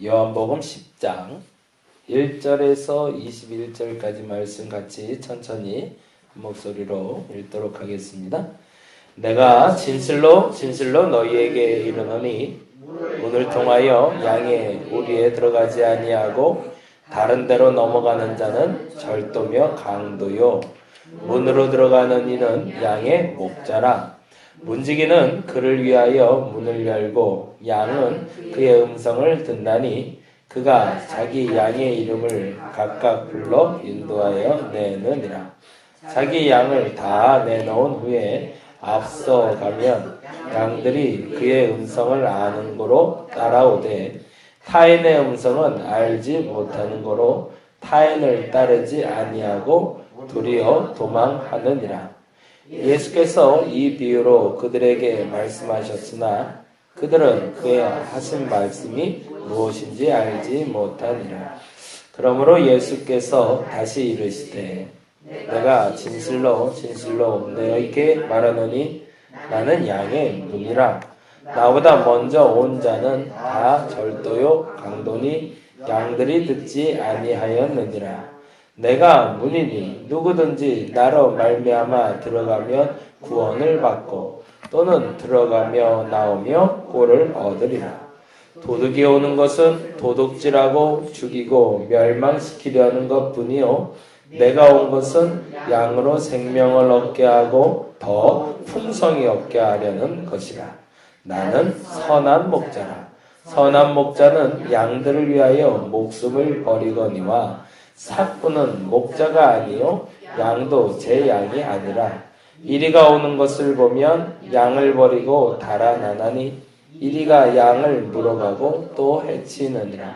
요한복음 10장 1절에서 21절까지 말씀 같이 천천히 목소리로 읽도록 하겠습니다. 내가 진실로 진실로 너희에게 이르노니 문을 통하여 양의 우리에 들어가지 아니하고 다른 데로 넘어가는 자는 절도며 강도요 문으로 들어가는 이는 양의 목자라. 문지기는 그를 위하여 문을 열고 양은 그의 음성을 듣나니 그가 자기 양의 이름을 각각 불러 인도하여 내느니라. 자기 양을 다 내놓은 후에 앞서 가면 양들이 그의 음성을 아는 고로 따라오되 타인의 음성은 알지 못하는 고로 타인을 따르지 아니하고 도리어 도망하느니라. 예수께서 이 비유로 그들에게 말씀하셨으나 그들은 그의 하신 말씀이 무엇인지 알지 못하니라. 그러므로 예수께서 다시 이르시되 내가 진실로 진실로 너희에게 말하노니 나는 양의 문이라. 나보다 먼저 온 자는 다 절도요 강도니 양들이 듣지 아니하였느니라. 내가 문이니 누구든지 나로 말미암아 들어가면 구원을 받고 또는 들어가며 나오며 꼴을 얻으리라. 도둑이 오는 것은 도둑질하고 죽이고 멸망시키려는 것뿐이요 내가 온 것은 양으로 생명을 얻게 하고 더 풍성히 얻게 하려는 것이라. 나는 선한 목자라. 선한 목자는 양들을 위하여 목숨을 버리거니와 삭부는 목자가 아니요 양도 제 양이 아니라. 이리가 오는 것을 보면 양을 버리고 달아나나니 이리가 양을 물어가고 또 해치느니라.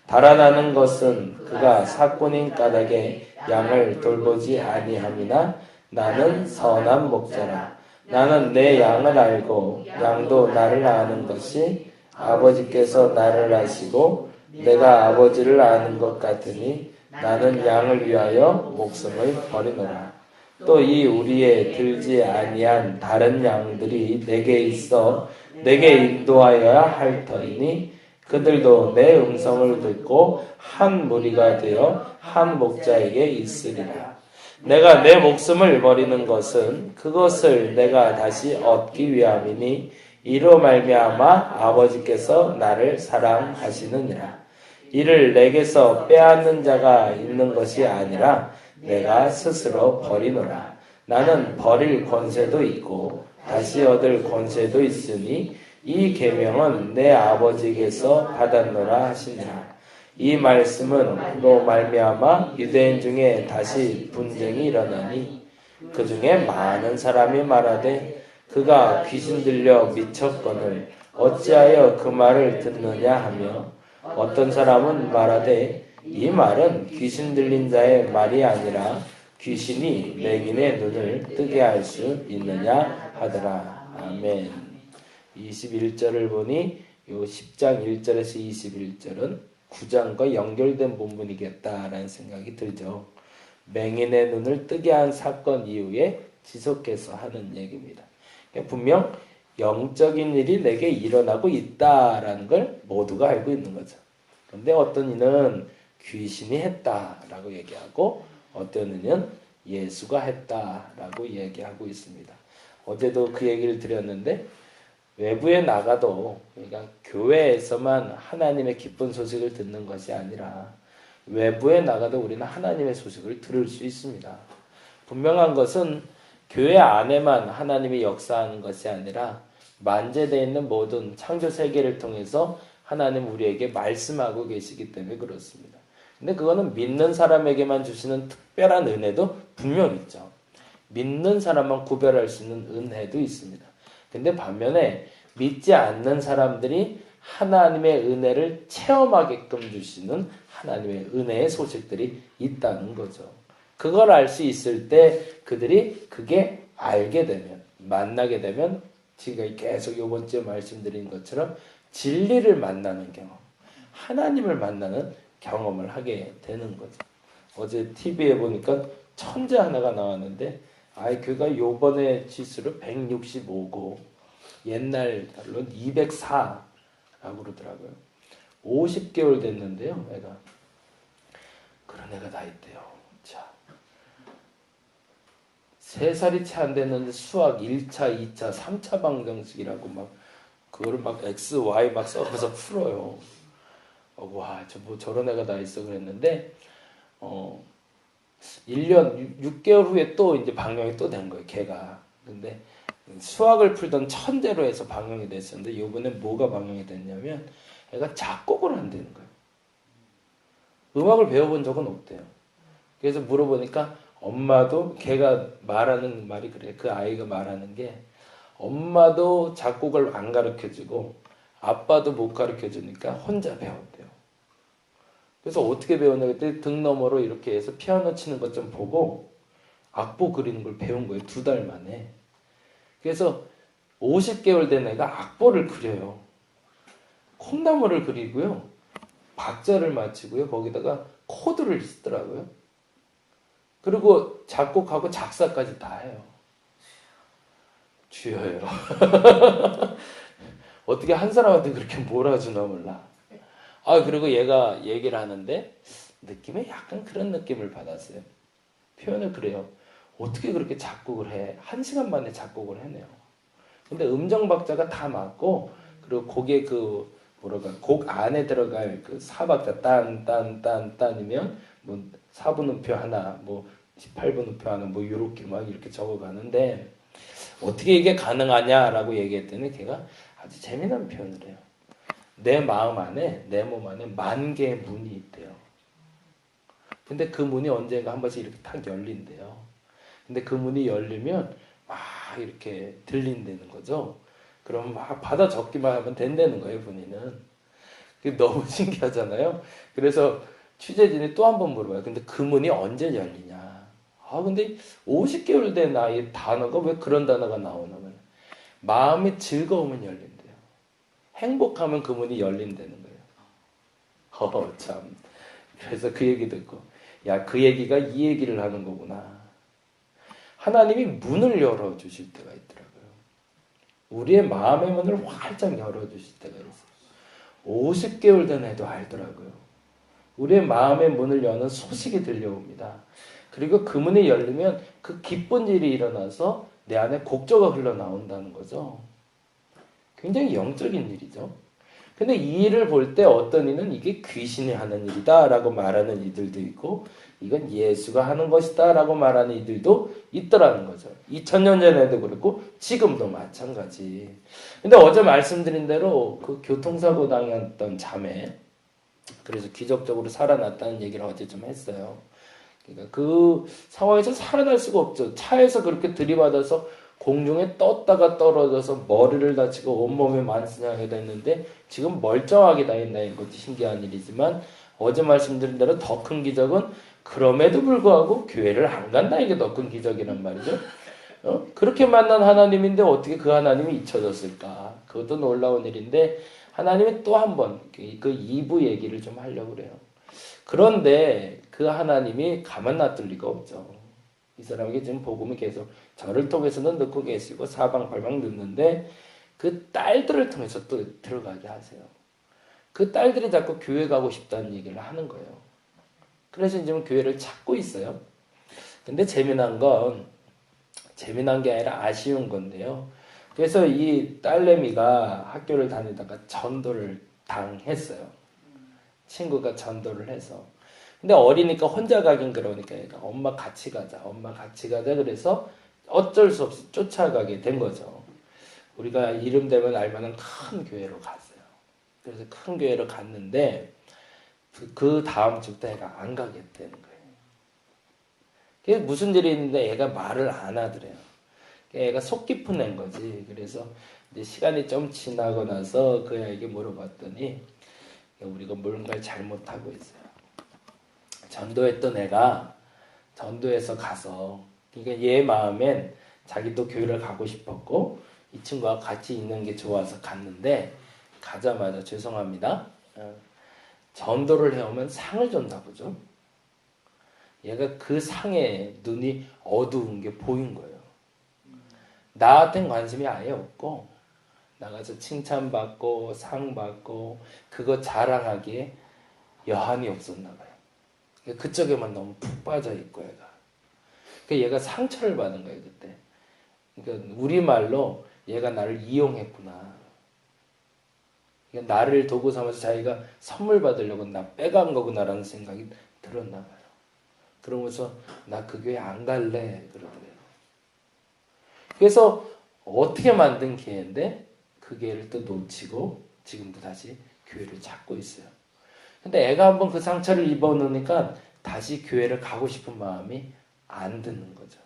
달아나는 것은 그가 삭군인 까닭에 양을 돌보지 아니함이나 나는 선한 목자라. 나는 내 양을 알고 양도 나를 아는 것이 아버지께서 나를 아시고 내가 아버지를 아는 것 같으니 나는 양을 위하여 목숨을 버리노라. 또 이 우리에 들지 아니한 다른 양들이 내게 있어 내게 인도하여야 할 터이니 그들도 내 음성을 듣고 한 무리가 되어 한 목자에게 있으리라. 내가 내 목숨을 버리는 것은 그것을 내가 다시 얻기 위함이니 이로 말미암아 아버지께서 나를 사랑하시느니라. 이를 내게서 빼앗는 자가 있는 것이 아니라 내가 스스로 버리노라. 나는 버릴 권세도 있고 다시 얻을 권세도 있으니 이 계명은 내 아버지께서 받았노라 하시니라. 이 말씀은 말미암아 유대인 중에 다시 분쟁이 일어나니 그 중에 많은 사람이 말하되 그가 귀신 들려 미쳤거늘 어찌하여 그 말을 듣느냐 하며 어떤 사람은 말하되 이 말은 귀신 들린 자의 말이 아니라 귀신이 맹인의 눈을 뜨게 할 수 있느냐 하더라. 아멘. 21절을 보니 요 10장 1절에서 21절은 9장과 연결된 본문이겠다라는 생각이 들죠. 맹인의 눈을 뜨게 한 사건 이후에 지속해서 하는 얘기입니다. 분명 영적인 일이 내게 일어나고 있다라는 걸 모두가 알고 있는 거죠. 그런데 어떤 이는 귀신이 했다라고 얘기하고 어떤 이는 예수가 했다라고 얘기하고 있습니다. 어제도 그 얘기를 드렸는데 외부에 나가도 그러니까 교회에서만 하나님의 기쁜 소식을 듣는 것이 아니라 외부에 나가도 우리는 하나님의 소식을 들을 수 있습니다. 분명한 것은 교회 안에만 하나님이 역사하는 것이 아니라 만재되어 있는 모든 창조 세계를 통해서 하나님 우리에게 말씀하고 계시기 때문에 그렇습니다. 근데 그거는 믿는 사람에게만 주시는 특별한 은혜도 분명 있죠. 믿는 사람만 구별할 수 있는 은혜도 있습니다. 근데 반면에 믿지 않는 사람들이 하나님의 은혜를 체험하게끔 주시는 하나님의 은혜의 소식들이 있다는 거죠. 그걸 알 수 있을 때 그들이 그게 알게 되면 만나게 되면 지금 계속 이번 주에 말씀드린 것처럼 진리를 만나는 경험, 하나님을 만나는 경험을 하게 되는 거죠. 어제 TV에 보니까 천재 하나가 나왔는데 IQ가 요번에 지수로 165고 옛날 달로 204라고 그러더라고요. 50개월 됐는데요, 애가. 그런 애가 다 있대요. 자, 3살이 채 안 됐는데 수학 1차, 2차, 3차 방정식이라고 막 그거를 막 X, Y 막 써서 풀어요. 와, 뭐 저런 애가 다 있어 그랬는데 1년 6개월 후에 또 이제 방영이 또 된 거예요, 걔가. 근데 수학을 풀던 천재로 해서 방영이 됐었는데 이번에 뭐가 방영이 됐냐면 애가 작곡을 한다는 거예요. 음악을 배워본 적은 없대요. 그래서 물어보니까 엄마도 걔가 말하는 말이 그래. 그 아이가 말하는 게 엄마도 작곡을 안 가르쳐주고 아빠도 못 가르쳐주니까 혼자 배웠대요. 그래서 어떻게 배웠냐 그때 등 너머로 이렇게 해서 피아노 치는 것 좀 보고 악보 그리는 걸 배운 거예요. 2달 만에. 그래서 50개월 된 애가 악보를 그려요. 콩나물을 그리고요. 박자를 맞추고요. 거기다가 코드를 쓰더라고요. 그리고 작곡하고 작사까지 다 해요. 주여요. 어떻게 한 사람한테 그렇게 몰아주나 몰라. 그리고 얘가 얘기를 하는데 느낌에 약간 그런 느낌을 받았어요. 표현을 그래요. 어떻게 그렇게 작곡을 해? 1시간 만에 작곡을 해내요. 근데 음정 박자가 다 맞고 그리고 곡의 곡 안에 들어갈 그 사박자 딴딴딴딴이면 뭐 4분음표 하나, 뭐 18분음표 하나, 뭐 요렇게 막 이렇게 적어가는데 어떻게 이게 가능하냐라고 얘기했더니 걔가 아주 재미난 표현을 해요. 내 마음 안에, 내 몸 안에 10,000개의 문이 있대요. 근데 그 문이 언젠가 한 번씩 이렇게 탁 열린대요. 근데 그 문이 열리면 막 이렇게 들린다는 거죠. 그럼 막 받아 적기만 하면 된다는 거예요, 본인은. 그게 너무 신기하잖아요. 그래서 취재진이 또 한 번 물어봐요. 근데 그 문이 언제 열리냐? 근데 50개월 된 아이 단어가 왜 그런 단어가 나오냐면 마음이 즐거우면 열린대요. 행복하면 그 문이 열린다는 거예요. 참. 그래서 그 얘기 듣고 야, 그 얘기가 이 얘기를 하는 거구나. 하나님이 문을 열어주실 때가 있더라고요. 우리의 마음의 문을 활짝 열어주실 때가 있어요. 50개월 된 애도 알더라고요. 우리의 마음의 문을 여는 소식이 들려옵니다. 그리고 그 문이 열리면 그 기쁜 일이 일어나서 내 안에 곡조가 흘러나온다는 거죠. 굉장히 영적인 일이죠. 근데 이 일을 볼 때 어떤 이는 이게 귀신이 하는 일이다 라고 말하는 이들도 있고 이건 예수가 하는 것이다 라고 말하는 이들도 있더라는 거죠. 2000년 전에도 그렇고 지금도 마찬가지. 근데 어제 말씀드린 대로 그 교통사고 당했던 자매 그래서 기적적으로 살아났다는 얘기를 어제 좀 했어요. 그러니까 그 상황에서 살아날 수가 없죠. 차에서 그렇게 들이받아서 공중에 떴다가 떨어져서 머리를 다치고 온몸에 만신하게 됐는데 지금 멀쩡하게 다닌다는 것이 신기한 일이지만 어제 말씀드린 대로 더 큰 기적은 그럼에도 불구하고 교회를 안 간다 이게 더 큰 기적이란 말이죠. 그렇게 만난 하나님인데 어떻게 그 하나님이 잊혀졌을까? 그것도 놀라운 일인데 하나님이 또 한 번 그 2부 얘기를 좀 하려고 그래요. 그런데 그 하나님이 가만 놔둘 리가 없죠. 이 사람에게 지금 복음이 계속 저를 통해서는 넣고 계시고 사방팔방 넣는데 그 딸들을 통해서 또 들어가게 하세요. 그 딸들이 자꾸 교회 가고 싶다는 얘기를 하는 거예요. 그래서 지금 교회를 찾고 있어요. 근데 재미난 게 아니라 아쉬운 건데요. 그래서 이 딸내미가 학교를 다니다가 전도를 당했어요. 친구가 전도를 해서. 근데 어리니까 혼자 가긴 그러니까 엄마 같이 가자. 그래서 어쩔 수 없이 쫓아가게 된 거죠. 우리가 이름 되면 알만한 큰 교회로 갔어요. 그래서 큰 교회로 갔는데 그 다음 주부터 애가 안 가게 되는 거예요. 그게 무슨 일이 있는데 애가 말을 안 하더래요. 애가 속 깊은 애인 거지. 그래서 이제 시간이 좀 지나고 나서 그 애에게 물어봤더니 우리가 뭔가를 잘못하고 있어요. 전도했던 애가 전도해서 가서 그러니까 얘 마음엔 자기도 교회를 가고 싶었고 이 친구와 같이 있는 게 좋아서 갔는데 가자마자 죄송합니다. 전도를 해오면 상을 줬나 보죠. 얘가 그 상에 눈이 어두운 게 보인 거예요. 나한텐 관심이 아예 없고 나가서 칭찬받고 상 받고 그거 자랑하기에 여한이 없었나 봐요. 그쪽에만 너무 푹 빠져 있고 얘가 상처를 받은 거예요 그때. 그러니까 우리말로 얘가 나를 이용했구나. 그러니까 나를 도구 삼아서 자기가 선물 받으려고 나 빼간 거구나라는 생각이 들었나 봐요. 그러면서 나 그 교회 안 갈래 그러더래요. 그래서 어떻게 만든 기회인데 그 기회를 또 놓치고 지금도 다시 교회를 찾고 있어요. 근데 애가 한번 그 상처를 입어놓으니까 다시 교회를 가고 싶은 마음이 안 드는 거죠.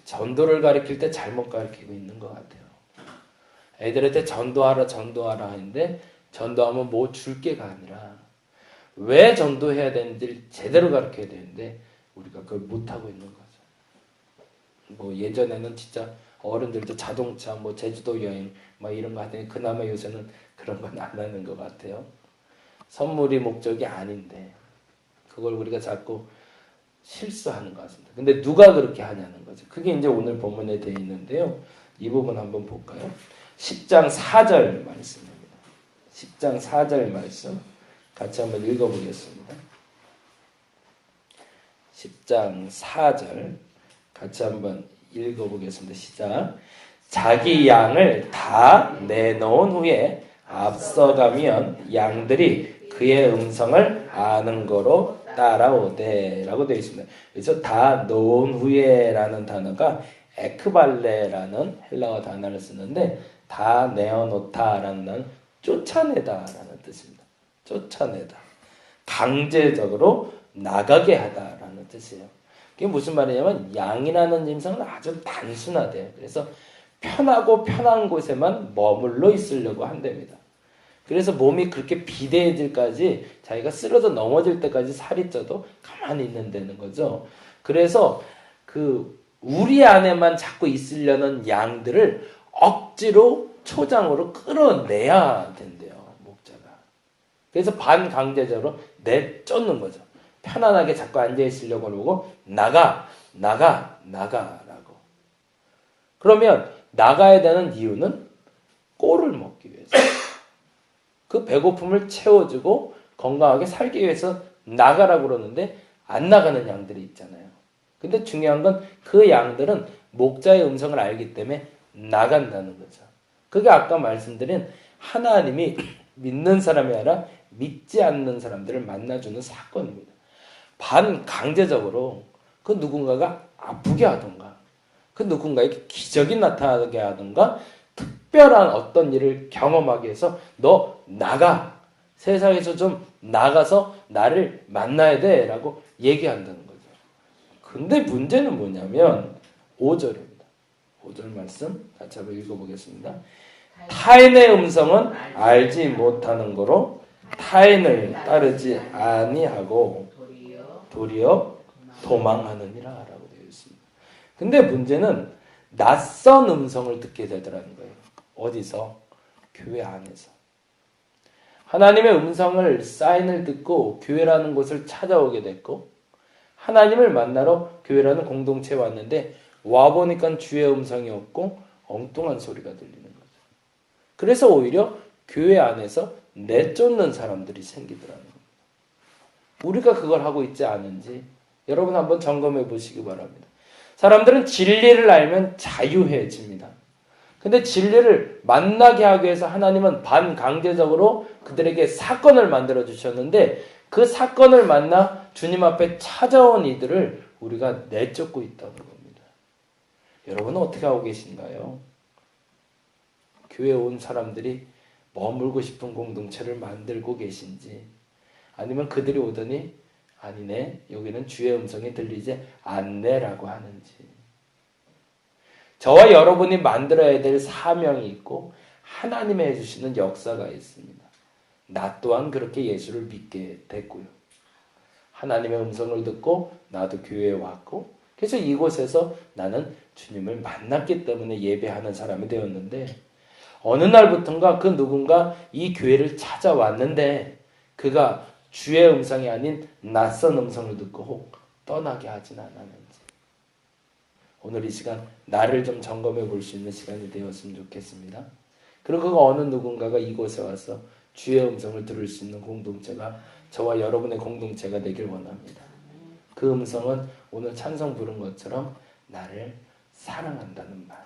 전도를 가르칠 때 잘못 가르치고 있는 것 같아요. 애들한테 전도하라 하는데 전도하면 뭐 줄 게가 아니라 왜 전도해야 되는지를 제대로 가르쳐야 되는데 우리가 그걸 못하고 있는 거죠. 뭐 예전에는 진짜 어른들도 자동차 뭐 제주도 여행 막 이런 거 하더니 그나마 요새는 그런 건 안 하는 것 같아요. 선물이 목적이 아닌데 그걸 우리가 자꾸 실수하는 것 같습니다. 근데 누가 그렇게 하냐는 거죠. 그게 이제 오늘 본문에 되어 있는데요. 이 부분 한번 볼까요? 10장 4절 말씀입니다. 10장 4절 말씀 같이 한번 읽어보겠습니다. 10장 4절 같이 한번 읽어보겠습니다. 시작. 자기 양을 다 내놓은 후에 앞서가면 양들이 그의 음성을 아는 거로 따라오되 라고 되어 있습니다. 그래서 다 놓은 후에 라는 단어가 에크발레라는 헬라어 단어를 쓰는데 다 내어놓다 라는 단어는 쫓아내다 라는 뜻입니다. 쫓아내다. 강제적으로 나가게 하다 라는 뜻이에요. 그게 무슨 말이냐면 양이라는 짐승은 아주 단순하대요. 그래서 편하고 편한 곳에만 머물러 있으려고 한답니다. 그래서 몸이 그렇게 비대해질까지 자기가 쓰러져 넘어질 때까지 살이 쪄도 가만히 있는다는 거죠. 그래서 그 우리 안에만 자꾸 있으려는 양들을 억지로 초장으로 끌어내야 된대요. 목자가. 그래서 반강제적으로 내쫓는 거죠. 편안하게 자꾸 앉아있으려고 그러고 나가라고. 그러면 나가야 되는 이유는 꼴을 먹기 위해서. 그 배고픔을 채워주고 건강하게 살기 위해서 나가라고 그러는데 안 나가는 양들이 있잖아요. 근데 중요한 건 그 양들은 목자의 음성을 알기 때문에 나간다는 거죠. 그게 아까 말씀드린 하나님이 믿는 사람이 아니라 믿지 않는 사람들을 만나주는 사건입니다. 반강제적으로 그 누군가가 아프게 하던가 그 누군가에게 기적이 나타나게 하던가 특별한 어떤 일을 경험하기 위해서 너 나가. 세상에서 좀 나가서 나를 만나야 돼 라고 얘기한다는 거죠. 근데 문제는 뭐냐면 5절입니다. 5절 말씀 같이 한번 읽어보겠습니다. 타인의 음성은 알지 못하는 거로 타인을 따르지 아니하고 도리어 도망하느니라 라고 되어 있습니다. 근데 문제는 낯선 음성을 듣게 되더라는 거예요. 어디서? 교회 안에서. 하나님의 음성을 사인을 듣고 교회라는 곳을 찾아오게 됐고 하나님을 만나러 교회라는 공동체에 왔는데 와보니까 주의 음성이 없고 엉뚱한 소리가 들리는 거죠. 그래서 오히려 교회 안에서 내쫓는 사람들이 생기더라는 겁니다. 우리가 그걸 하고 있지 않은지 여러분 한번 점검해 보시기 바랍니다. 사람들은 진리를 알면 자유해집니다. 근데 진리를 만나게 하기 위해서 하나님은 반강제적으로 그들에게 사건을 만들어 주셨는데 그 사건을 만나 주님 앞에 찾아온 이들을 우리가 내쫓고 있다는 겁니다. 여러분은 어떻게 하고 계신가요? 교회에 온 사람들이 머물고 싶은 공동체를 만들고 계신지 아니면 그들이 오더니 아니네 여기는 주의 음성이 들리지 않네라고 하는지 저와 여러분이 만들어야 될 사명이 있고 하나님이 해주시는 역사가 있습니다. 나 또한 그렇게 예수를 믿게 됐고요. 하나님의 음성을 듣고 나도 교회에 왔고 그래서 이곳에서 나는 주님을 만났기 때문에 예배하는 사람이 되었는데 어느 날부턴가 그 누군가 이 교회를 찾아왔는데 그가 주의 음성이 아닌 낯선 음성을 듣고 혹 떠나게 하진 않았는지 오늘 이 시간 나를 좀 점검해 볼 수 있는 시간이 되었으면 좋겠습니다. 그리고 그 어느 누군가가 이곳에 와서 주의 음성을 들을 수 있는 공동체가 저와 여러분의 공동체가 되길 원합니다. 그 음성은 오늘 찬송 부른 것처럼 나를 사랑한다는 말.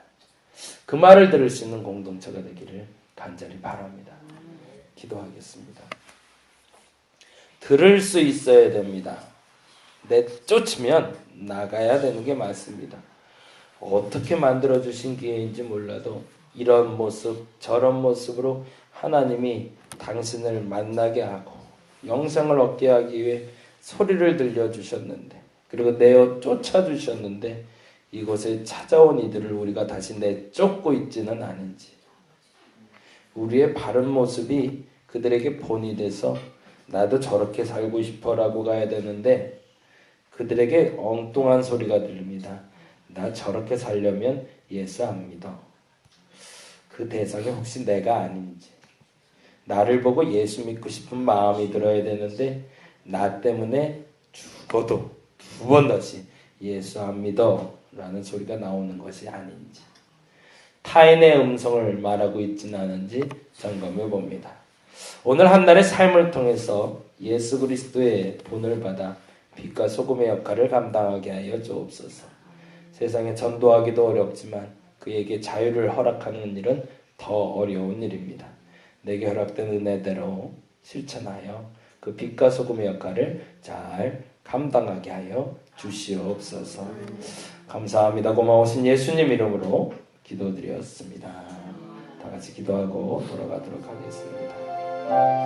그 말을 들을 수 있는 공동체가 되기를 간절히 바랍니다. 기도하겠습니다. 들을 수 있어야 됩니다. 내쫓으면 나가야 되는 게 맞습니다. 어떻게 만들어주신 기회인지 몰라도 이런 모습 저런 모습으로 하나님이 당신을 만나게 하고 영생을 얻게 하기 위해 소리를 들려주셨는데 그리고 내어 쫓아주셨는데 이곳에 찾아온 이들을 우리가 다시 내쫓고 있지는 않은지 우리의 바른 모습이 그들에게 본이 돼서 나도 저렇게 살고 싶어라고 가야 되는데 그들에게 엉뚱한 소리가 들립니다. 나 저렇게 살려면 예수 안 믿어. 그 대상이 혹시 내가 아닌지 나를 보고 예수 믿고 싶은 마음이 들어야 되는데 나 때문에 죽어도 두 번 다시 예수 안 믿어 라는 소리가 나오는 것이 아닌지 타인의 음성을 말하고 있지는 않은지 점검해 봅니다. 오늘 한 날의 삶을 통해서 예수 그리스도의 본을 받아 빛과 소금의 역할을 감당하게 하여 주옵소서. 세상에 전도하기도 어렵지만 그에게 자유를 허락하는 일은 더 어려운 일입니다. 내게 허락된 은혜대로 실천하여 그 빛과 소금의 역할을 잘 감당하게 하여 주시옵소서. 감사합니다. 고마우신 예수님 이름으로 기도드렸습니다. 다 같이 기도하고 돌아가도록 하겠습니다.